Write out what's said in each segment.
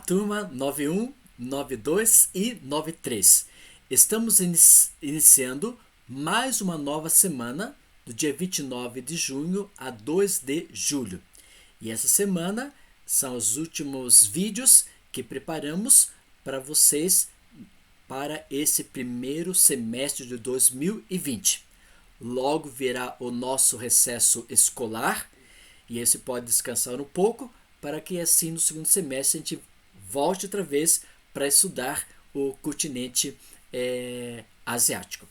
turma 91, 92 e 93. Estamos iniciando mais uma nova semana, do dia 29 de junho a 2 de julho. E essa semana são os últimos vídeos que preparamos para vocês para esse primeiro semestre de 2020. Logo virá o nosso recesso escolar e esse pode descansar um pouco para que assim no segundo semestre a gente volte outra vez para estudar o continente asiático.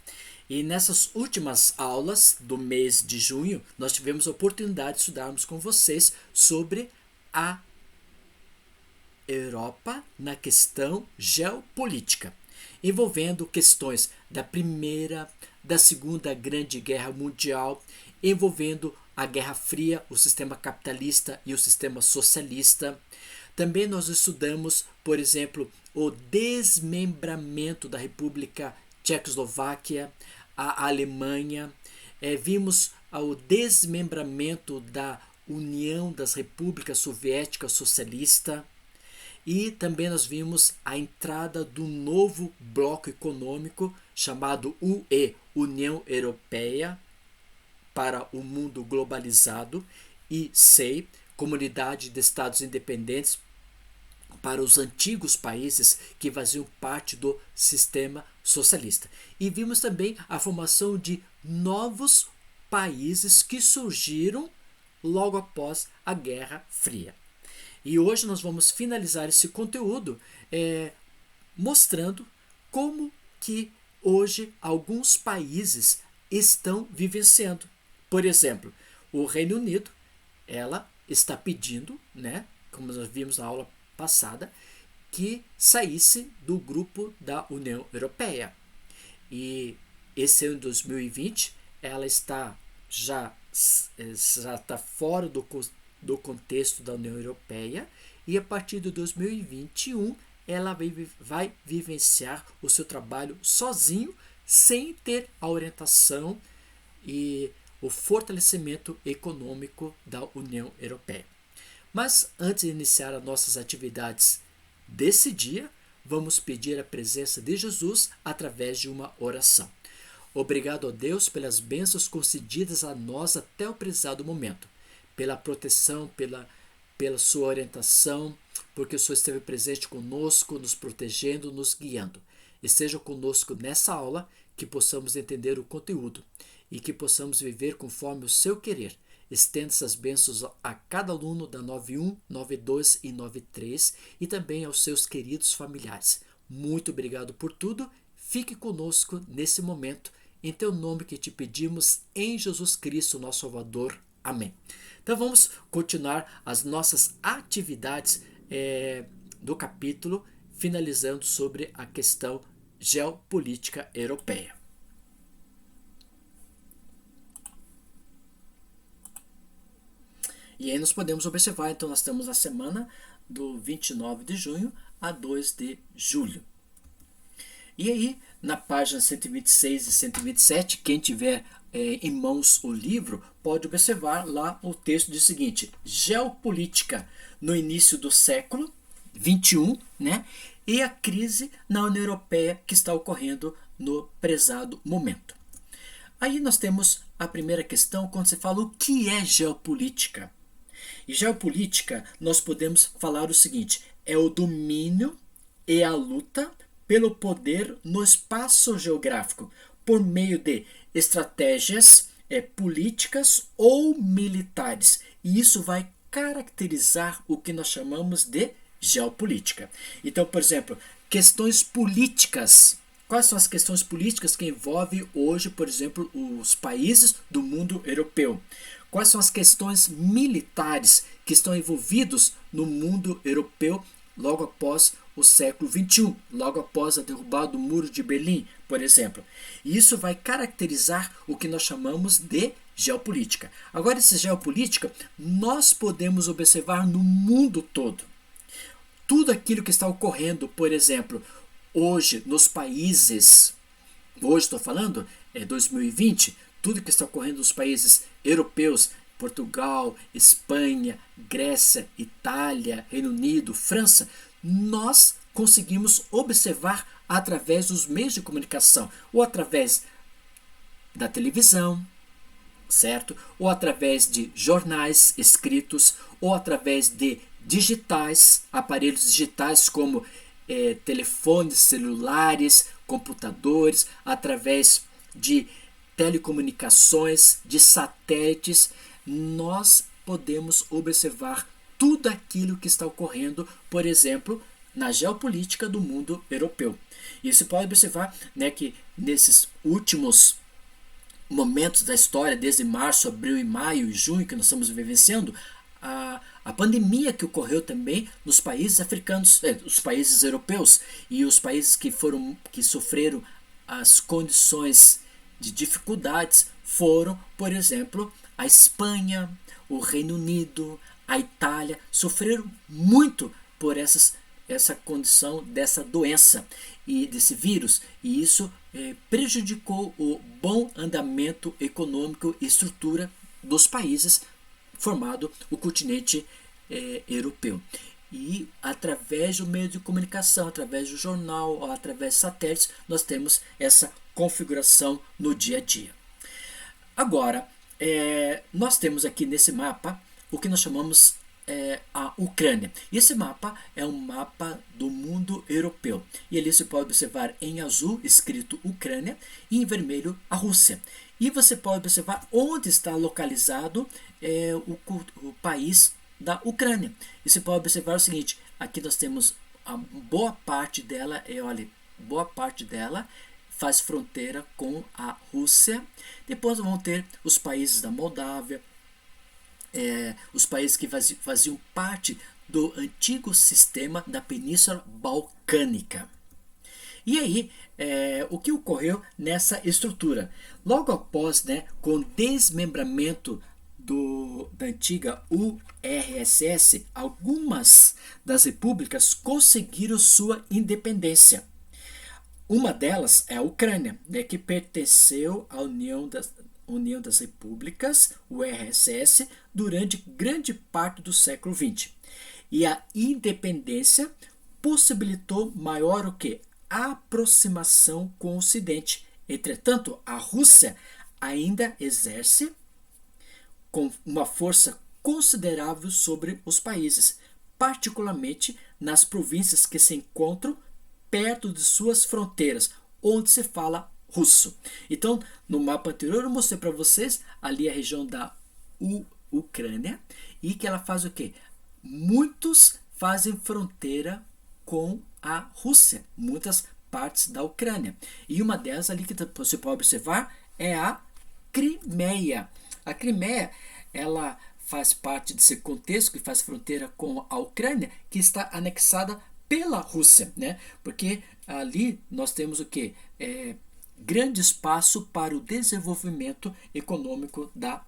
E nessas últimas aulas do mês de junho, nós tivemos a oportunidade de estudarmos com vocês sobre a Europa na questão geopolítica, envolvendo questões da Primeira, da Segunda Grande Guerra Mundial, envolvendo a Guerra Fria, o sistema capitalista e o sistema socialista. Também nós estudamos, por exemplo, o desmembramento da República Tchecoslováquia, a Alemanha. Vimos o desmembramento da União das Repúblicas Soviéticas Socialista. E também nós vimos a entrada do novo bloco econômico chamado UE, União Europeia, para o mundo globalizado, e SEI, Comunidade de Estados Independentes, para os antigos países que faziam parte do sistema socialista. E vimos também a formação de novos países que surgiram logo após a Guerra Fria. E hoje nós vamos finalizar esse conteúdo mostrando como que hoje alguns países estão vivenciando. Por exemplo, o Reino Unido, ela está pedindo, como nós vimos na aula passada, que saísse do grupo da União Europeia. E esse ano de 2020, ela já está fora do contexto da União Europeia, e a partir de 2021 ela vai vivenciar o seu trabalho sozinho, sem ter a orientação e o fortalecimento econômico da União Europeia. Mas antes de iniciar as nossas atividades desse dia, vamos pedir a presença de Jesus através de uma oração. Obrigado a Deus pelas bênçãos concedidas a nós até o prezado momento, pela proteção, pela sua orientação, porque o Senhor esteve presente conosco, nos protegendo, nos guiando. Esteja conosco nessa aula, que possamos entender o conteúdo e que possamos viver conforme o seu querer. Estenda essas bênçãos a cada aluno da 91, 92 e 93 e também aos seus queridos familiares. Muito obrigado por tudo. Fique conosco nesse momento. Em teu nome que te pedimos, em Jesus Cristo, nosso Salvador. Amém. Então vamos continuar as nossas atividades do capítulo, finalizando sobre a questão geopolítica europeia. E aí nós podemos observar, então nós estamos na semana do 29 de junho a 2 de julho. E aí, na página 126 e 127, quem tiver em mãos o livro, pode observar lá o texto diz o seguinte: geopolítica no início do século XXI, e a crise na União Europeia que está ocorrendo no prezado momento. Aí nós temos a primeira questão, quando se fala o que é geopolítica. E geopolítica, nós podemos falar o seguinte: é o domínio e a luta pelo poder no espaço geográfico, por meio de estratégias políticas ou militares. E isso vai caracterizar o que nós chamamos de geopolítica. Então, por exemplo, questões políticas. Quais são as questões políticas que envolvem hoje, por exemplo, os países do mundo europeu? Quais são as questões militares que estão envolvidos no mundo europeu logo após o século XXI, logo após a derrubada do Muro de Berlim, por exemplo? E isso vai caracterizar o que nós chamamos de geopolítica. Agora, essa geopolítica nós podemos observar no mundo todo. Tudo aquilo que está ocorrendo, por exemplo, hoje nos países, hoje estou falando, 2020, tudo que está ocorrendo nos países europeus Portugal, Espanha, Grécia, Itália, Reino Unido, França, nós conseguimos observar através dos meios de comunicação, ou através da televisão, certo? Ou através de jornais escritos, ou através de digitais, aparelhos digitais como telefones celulares, computadores, através de telecomunicações, de satélites, nós podemos observar tudo aquilo que está ocorrendo, por exemplo, na geopolítica do mundo europeu. E você pode observar, né, que nesses últimos momentos da história, desde março, abril e maio e junho que nós estamos vivenciando, a pandemia que ocorreu também nos países africanos, os países europeus e os países que sofreram as condições de dificuldades foram, por exemplo, a Espanha, o Reino Unido, a Itália, sofreram muito por essa condição dessa doença e desse vírus, e isso prejudicou o bom andamento econômico e estrutura dos países formado o continente europeu. E através do meio de comunicação, através do jornal, ou através de satélites, nós temos essa configuração no dia a dia. Agora, nós temos aqui nesse mapa o que nós chamamos a Ucrânia. E esse mapa é um mapa do mundo europeu. E ali você pode observar em azul escrito Ucrânia e em vermelho a Rússia. E você pode observar onde está localizado o país da Ucrânia. E você pode observar o seguinte: aqui nós temos a boa parte dela, boa parte dela faz fronteira com a Rússia. Depois vão ter os países da Moldávia, os países que faziam parte do antigo sistema da Península Balcânica. E aí, o que ocorreu nessa estrutura? Logo após, com o desmembramento da antiga URSS, algumas das repúblicas conseguiram sua independência. Uma delas é a Ucrânia, que pertenceu à União das Repúblicas, URSS, durante grande parte do século XX. E a independência possibilitou maior o quê? Aproximação com o Ocidente. Entretanto, a Rússia ainda exerce com uma força considerável sobre os países, particularmente nas províncias que se encontram perto de suas fronteiras, onde se fala russo. Então, no mapa anterior eu mostrei para vocês ali a região da Ucrânia, e que ela faz o quê? Muitos fazem fronteira com a Rússia, muitas partes da Ucrânia. E uma delas ali que você pode observar é a Crimeia. A Crimeia, ela faz parte desse contexto que faz fronteira com a Ucrânia, que está anexada pela Rússia, Porque ali nós temos o quê? Grande espaço para o desenvolvimento econômico da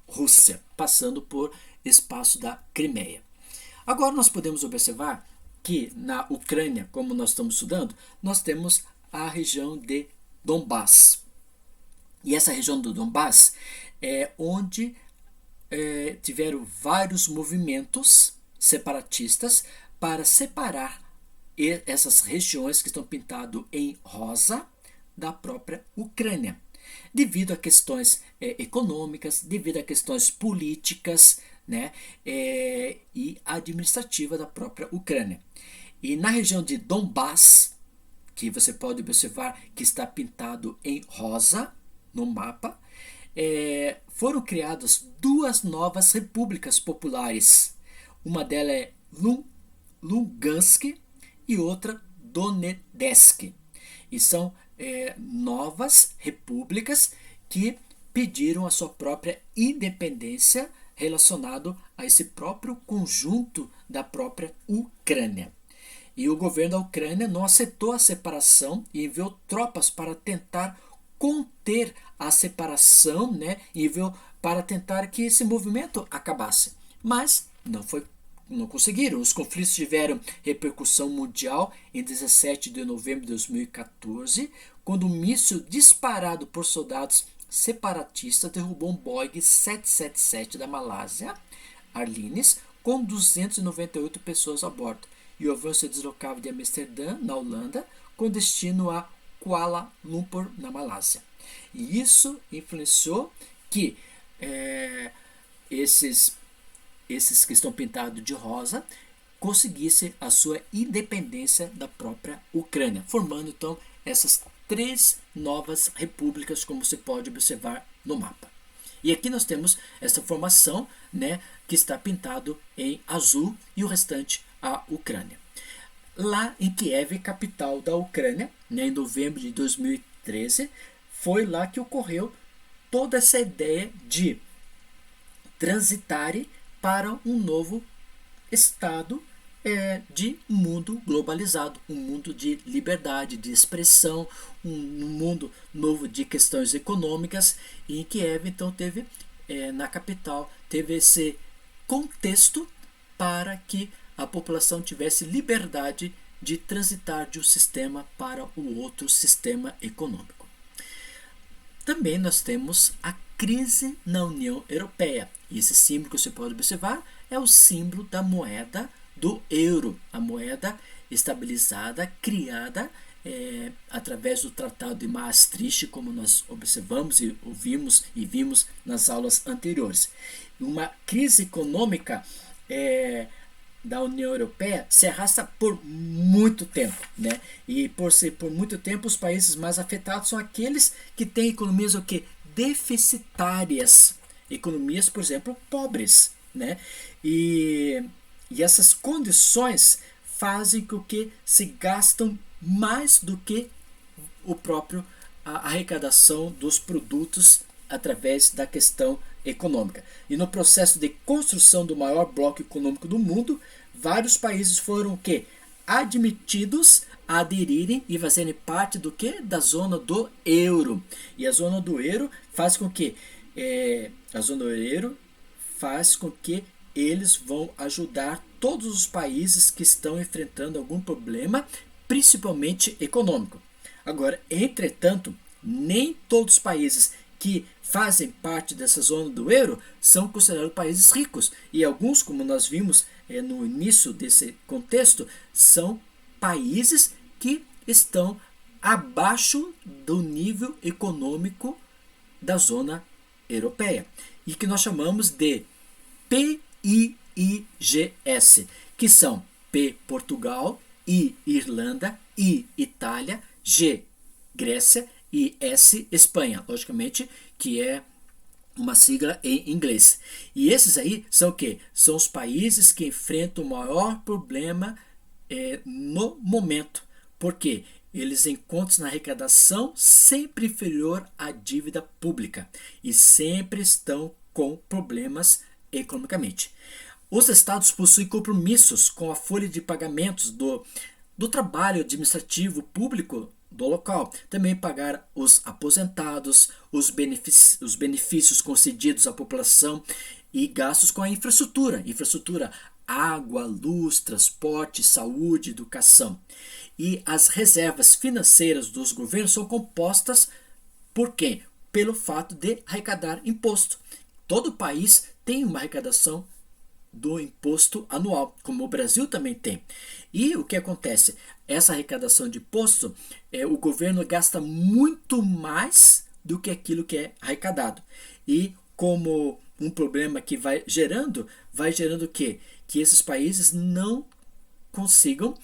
Rússia, passando por espaço da Crimeia. Agora nós podemos observar que na Ucrânia, como nós estamos estudando, nós temos a região de Donbás. E essa região do Donbás é onde tiveram vários movimentos separatistas para separar essas regiões que estão pintadas em rosa da própria Ucrânia, devido a questões econômicas, devido a questões políticas, e administrativa da própria Ucrânia. E na região de Donbás, que você pode observar que está pintado em rosa no mapa, foram criadas duas novas repúblicas populares. Uma delas é Lugansk e outra Donetsk. E são novas repúblicas que pediram a sua própria independência relacionado a esse próprio conjunto da própria Ucrânia. E o governo da Ucrânia não aceitou a separação e enviou tropas para tentar conter a separação, e enviou para tentar que esse movimento acabasse. Mas não conseguiram. Os conflitos tiveram repercussão mundial em 17 de novembro de 2014, quando um míssil disparado por soldados separatista derrubou um Boeing 777 da Malásia Airlines com 298 pessoas a bordo. E o avião se deslocava de Amsterdã, na Holanda, com destino a Kuala Lumpur, na Malásia. E isso influenciou que esses que estão pintados de rosa conseguissem a sua independência da própria Ucrânia, formando então essas 3 novas repúblicas, como você pode observar no mapa. E aqui nós temos essa formação, né, que está pintado em azul, e o restante a Ucrânia. Lá em Kiev, capital da Ucrânia, né, em novembro de 2013, foi lá que ocorreu toda essa ideia de transitarem para um novo estado de um mundo globalizado, um mundo de liberdade, de expressão, um mundo novo de questões econômicas. E em Kiev, então, teve, na capital, teve esse contexto para que a população tivesse liberdade de transitar de um sistema para o outro sistema econômico. Também nós temos a crise na União Europeia. E esse símbolo que você pode observar é o símbolo da moeda do euro, a moeda estabilizada, criada através do Tratado de Maastricht, como nós observamos e ouvimos e vimos nas aulas anteriores. Uma crise econômica da União Europeia se arrasta por muito tempo, né? E por muito tempo, os países mais afetados são aqueles que têm economias deficitárias, economias, por exemplo, pobres, né? E essas condições fazem com que se gastam mais do que a arrecadação dos produtos através da questão econômica. E no processo de construção do maior bloco econômico do mundo, vários países foram admitidos a aderirem e fazerem parte da zona do euro. E a zona do euro faz com que eles vão ajudar todos os países que estão enfrentando algum problema, principalmente econômico. Agora, entretanto, nem todos os países que fazem parte dessa zona do euro são considerados países ricos. E alguns, como nós vimos no início desse contexto, são países que estão abaixo do nível econômico da zona europeia. E que nós chamamos de PIIGS, que são P, Portugal, I, Irlanda, I, Itália, G, Grécia e S, Espanha, logicamente, que é uma sigla em inglês. E esses aí são o quê? São os países que enfrentam o maior problema no momento, porque eles encontram na arrecadação sempre inferior à dívida pública e sempre estão com problemas economicamente. Os estados possuem compromissos com a folha de pagamentos do trabalho administrativo público do local. Também pagar os aposentados, os benefícios concedidos à população e gastos com a infraestrutura, água, luz, transporte, saúde, educação. E as reservas financeiras dos governos são compostas por quem? Pelo fato de arrecadar imposto. Todo país tem uma arrecadação do imposto anual, como o Brasil também tem. E o que acontece? Essa arrecadação de imposto, o governo gasta muito mais do que aquilo que é arrecadado. E como um problema que vai gerando o quê? Que esses países não consigam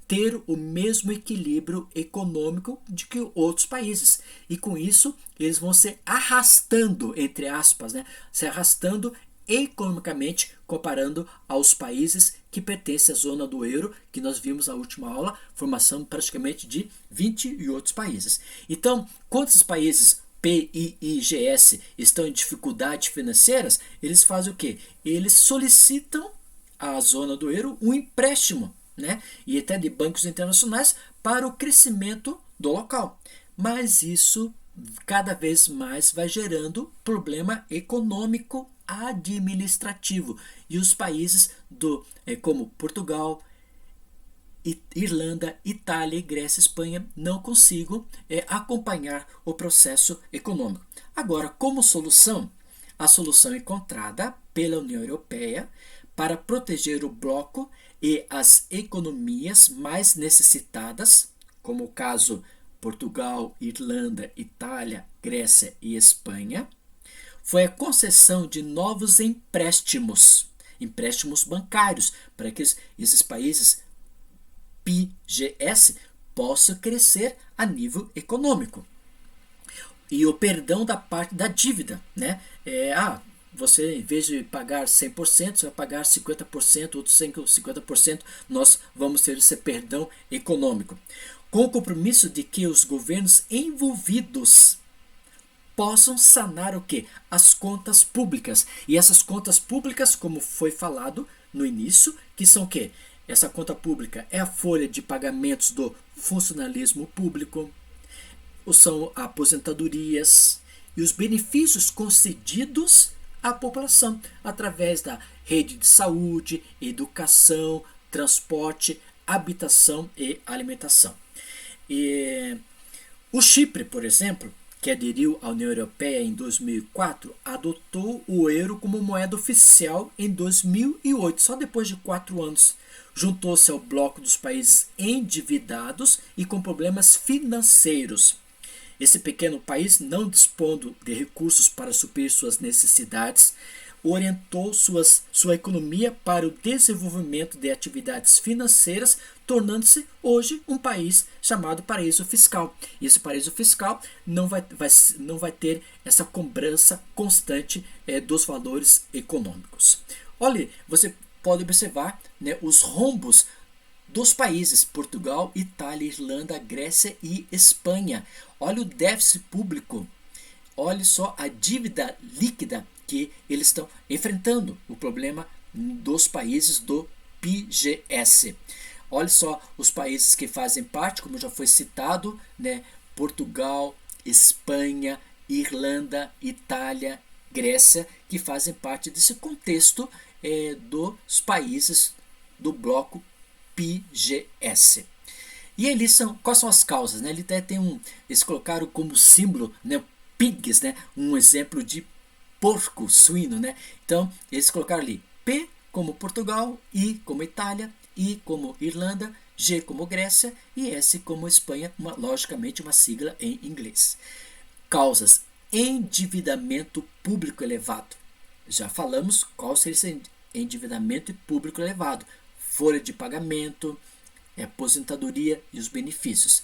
ter o mesmo equilíbrio econômico de que outros países. E com isso, eles vão se arrastando, entre aspas, né? Se arrastando economicamente, comparando aos países que pertencem à zona do euro, que nós vimos na última aula, formação praticamente de 20 e outros países. Então, quando esses países PIIGS estão em dificuldades financeiras, eles fazem o quê? Eles solicitam à zona do euro um empréstimo, né? E até de bancos internacionais para o crescimento do local. Mas isso cada vez mais vai gerando problema econômico administrativo. E os países como Portugal, Irlanda, Itália, Grécia, Espanha não consigam acompanhar o processo econômico. Agora, como solução, a solução encontrada pela União Europeia para proteger o bloco e as economias mais necessitadas, como o caso Portugal, Irlanda, Itália, Grécia e Espanha, foi a concessão de novos empréstimos bancários, para que esses países PGS possam crescer a nível econômico. E o perdão da parte da dívida, né? Você, em vez de pagar 100%, você vai pagar 50%, outros 50%, nós vamos ter esse perdão econômico. Com o compromisso de que os governos envolvidos possam sanar o quê? As contas públicas. E essas contas públicas, como foi falado no início, que são o quê? Essa conta pública é a folha de pagamentos do funcionalismo público, são aposentadorias e os benefícios concedidos à população através da rede de saúde, educação, transporte, habitação e alimentação. E o Chipre, por exemplo, que aderiu à União Europeia em 2004, adotou o euro como moeda oficial em 2008, só depois de 4 anos. Juntou-se ao bloco dos países endividados e com problemas financeiros. Esse pequeno país, não dispondo de recursos para suprir suas necessidades, orientou sua economia para o desenvolvimento de atividades financeiras, tornando-se hoje um país chamado paraíso fiscal. E esse paraíso fiscal não vai ter essa cobrança constante dos valores econômicos. Olha, você pode observar, né, os rombos dos países Portugal, Itália, Irlanda, Grécia e Espanha. Olha o déficit público, olha só a dívida líquida que eles estão enfrentando, o problema dos países do PGS. Olha só os países que fazem parte, como já foi citado, né? Portugal, Espanha, Irlanda, Itália, Grécia, que fazem parte desse contexto dos países do bloco PGS. E ali quais são as causas? Né? Eles colocaram como símbolo, né, pigs, né, um exemplo de porco, suíno. Né? Então, eles colocaram ali P como Portugal, I como Itália, I como Irlanda, G como Grécia e S como Espanha, logicamente uma sigla em inglês. Causas: endividamento público elevado. Já falamos qual seria esse endividamento público elevado. Folha de pagamento, aposentadoria e os benefícios.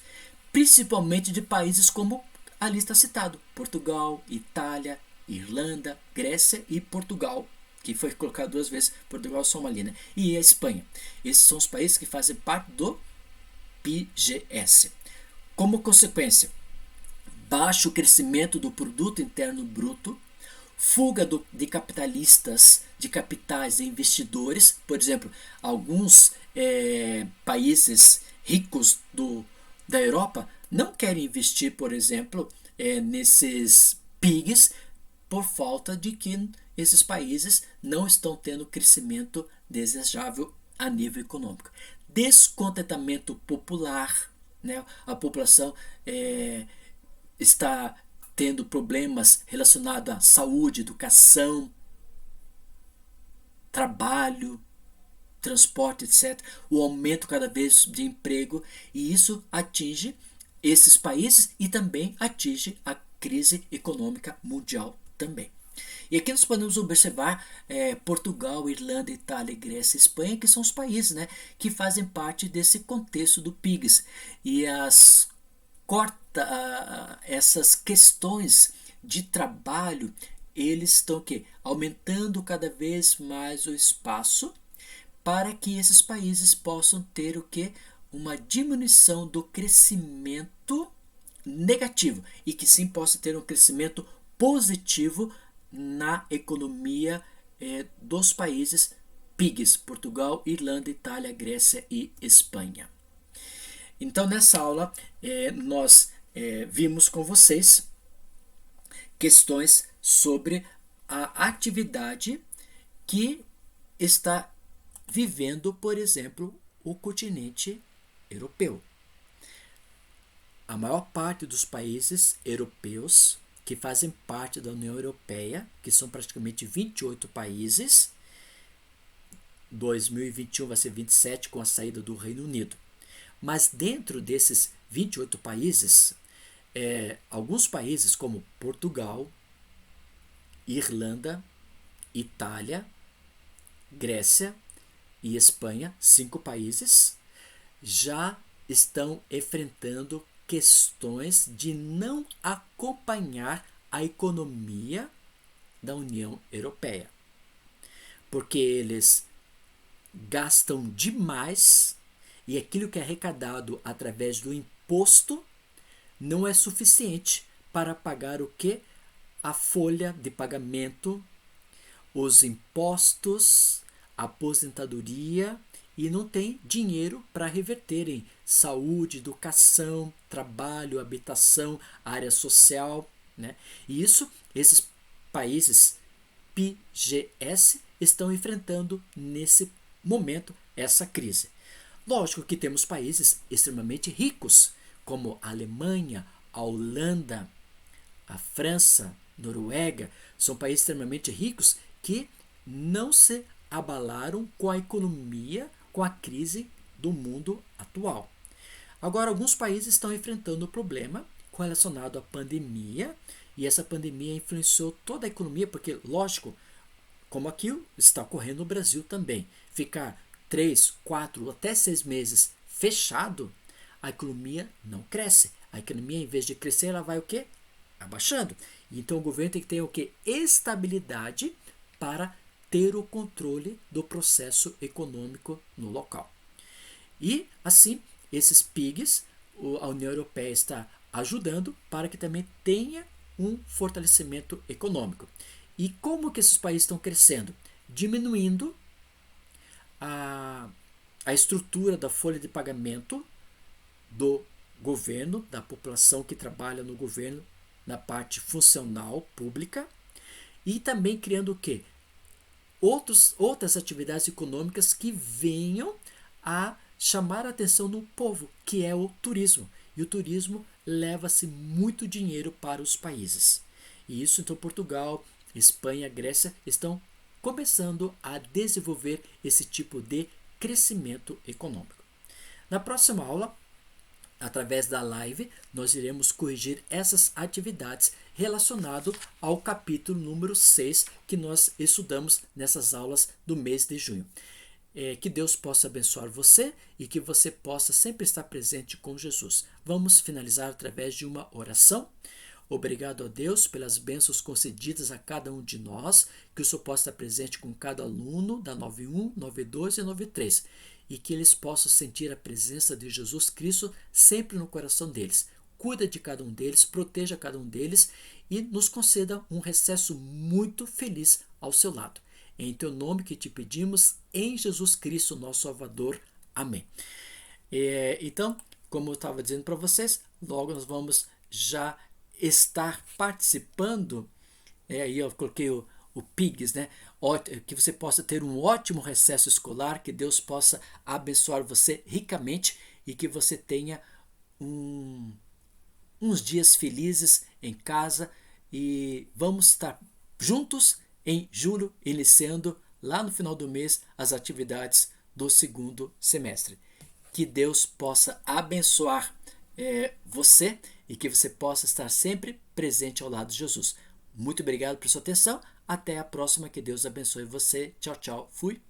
Principalmente de países como ali está citado: Portugal, Itália, Irlanda, Grécia e Portugal, que foi colocado 2 vezes, Portugal só uma ali, né? E a Espanha. Esses são os países que fazem parte do PGS. Como consequência, baixo crescimento do produto interno bruto, fuga de capitalistas, de capitais e investidores. Por exemplo, alguns países ricos da Europa não querem investir, por exemplo, nesses PIGs, por falta de que esses países não estão tendo crescimento desejável a nível econômico. Descontentamento popular, né? A população está tendo problemas relacionados à saúde, educação, trabalho, transporte, etc. O aumento cada vez de emprego, e isso atinge esses países e também atinge a crise econômica mundial também. E aqui nós podemos observar Portugal, Irlanda, Itália, Grécia e Espanha, que são os países, né, que fazem parte desse contexto do PIGS. E essas questões de trabalho, eles estão aumentando cada vez mais o espaço para que esses países possam ter uma diminuição do crescimento negativo e que sim possa ter um crescimento positivo na economia dos países PIGs, Portugal, Irlanda, Itália, Grécia e Espanha. Então, nessa aula, nós vimos com vocês questões sobre a atividade que está vivendo, por exemplo, o continente europeu. A maior parte dos países europeus que fazem parte da União Europeia, que são praticamente 28 países, 2021 vai ser 27 com a saída do Reino Unido. Mas dentro desses 28 países, alguns países como Portugal, Irlanda, Itália, Grécia e Espanha, 5 países, já estão enfrentando questões de não acompanhar a economia da União Europeia. Porque eles gastam demais e aquilo que é arrecadado através do imposto não é suficiente para pagar o que? A folha de pagamento, os impostos, a aposentadoria, e não tem dinheiro para reverter em saúde, educação, trabalho, habitação, área social, né? E esses países PGS estão enfrentando nesse momento essa crise. Lógico que temos países extremamente ricos, como a Alemanha, a Holanda, a França, Noruega, são países extremamente ricos que não se abalaram com a economia, com a crise do mundo atual. Agora, alguns países estão enfrentando o problema relacionado à pandemia, e essa pandemia influenciou toda a economia, porque, lógico, como aqui está ocorrendo no Brasil também, ficar 3, 4, até 6 meses fechado, a economia não cresce. A economia, em vez de crescer, ela vai o quê? Abaixando. Então, o governo tem que ter o quê? Estabilidade para ter o controle do processo econômico no local. E, assim, esses PIGs, a União Europeia está ajudando para que também tenha um fortalecimento econômico. E como que esses países estão crescendo? Diminuindo a estrutura da folha de pagamento do governo, da população que trabalha no governo, na parte funcional pública, e também criando o quê? Outras atividades econômicas que venham a chamar a atenção do povo, que é o turismo. E o turismo leva-se muito dinheiro para os países. E isso, então, Portugal, Espanha, Grécia estão começando a desenvolver esse tipo de crescimento econômico. Na próxima aula, através da live, nós iremos corrigir essas atividades relacionado ao capítulo número 6 que nós estudamos nessas aulas do mês de junho. Que Deus possa abençoar você e que você possa sempre estar presente com Jesus. Vamos finalizar através de uma oração. Obrigado a Deus pelas bênçãos concedidas a cada um de nós, que o Senhor possa estar presente com cada aluno da 91, 92 e 93, e que eles possam sentir a presença de Jesus Cristo sempre no coração deles. Cuida de cada um deles, proteja cada um deles e nos conceda um recesso muito feliz ao seu lado. Em teu nome que te pedimos, em Jesus Cristo, nosso Salvador. Amém. Então, como eu estava dizendo para vocês, logo nós vamos já estar participando, aí eu coloquei o PIGS, né? Que você possa ter um ótimo recesso escolar, que Deus possa abençoar você ricamente e que você tenha uns dias felizes em casa, e vamos estar juntos em julho, iniciando lá no final do mês as atividades do segundo semestre. Que Deus possa abençoar você e que você possa estar sempre presente ao lado de Jesus. Muito obrigado por sua atenção. Até a próxima. Que Deus abençoe você. Tchau, tchau. Fui.